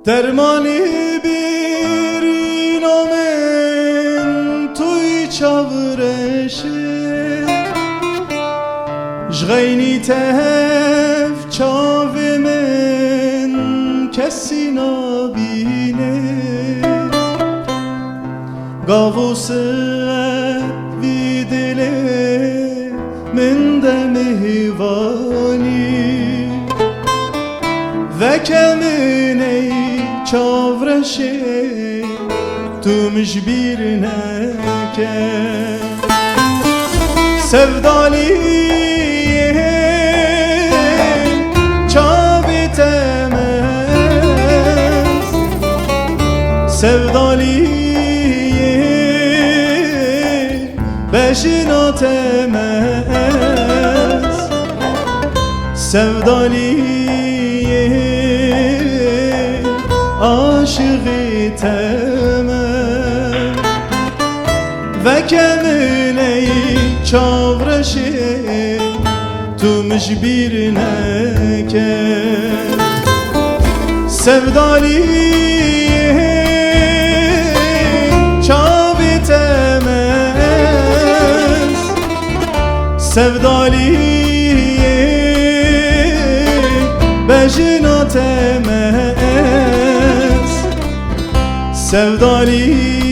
درمانی bir نامن توی چاورشه جغینی تف چاو من کسی نبینه گاووست وی دله من دمهوانی و کمینه چاورشه تو مش بیر نکه sevdaliye çavi temez sevdaliye beşina temez sevdaliye aşığı temez ve kemine çavrشه تو مش بیر نکه sevdaliye çavi temez sevdaliye bejina temez sevdaliye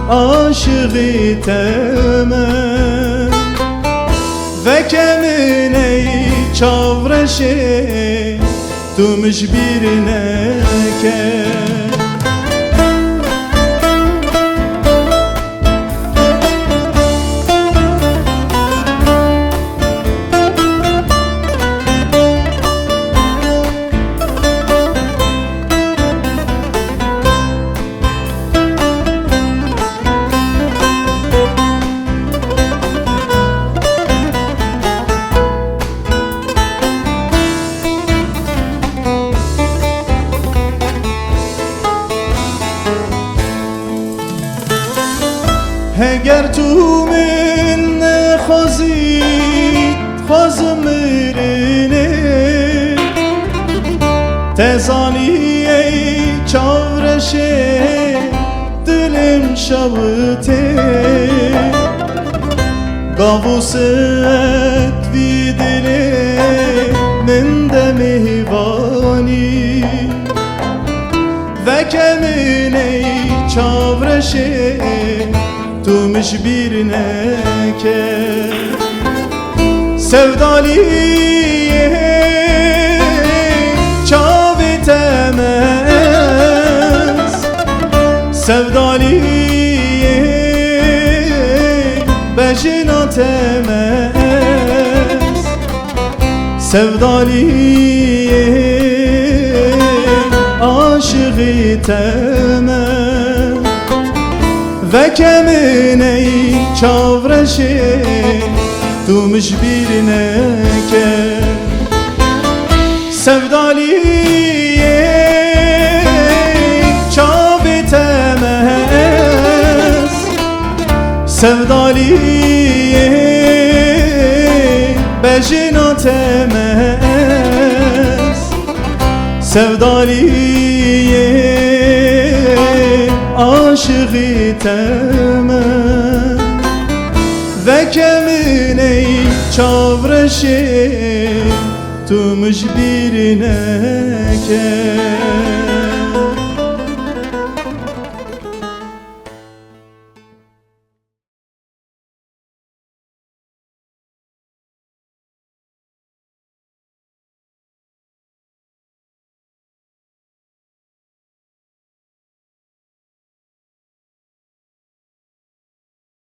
aşığı temel ve kemine çavrشه تو مش بیر نکه اگر تو من نخوازید خوازم مرنه تزانی ای چاورشه دلم شوته گاووست وی دله من دمهوانی و کمینه چاورشه تو مش بیر نکه sevdaliye çavi temez sevdaliye bejina temez sevdaliye aşığı temez ve kemine çavrشه تو مش بیر نکه sevdaliye çavi temez sevdaliye bejina temez sevdaliye aşığı temel ve kemine çavrشه تو مش بیر نکه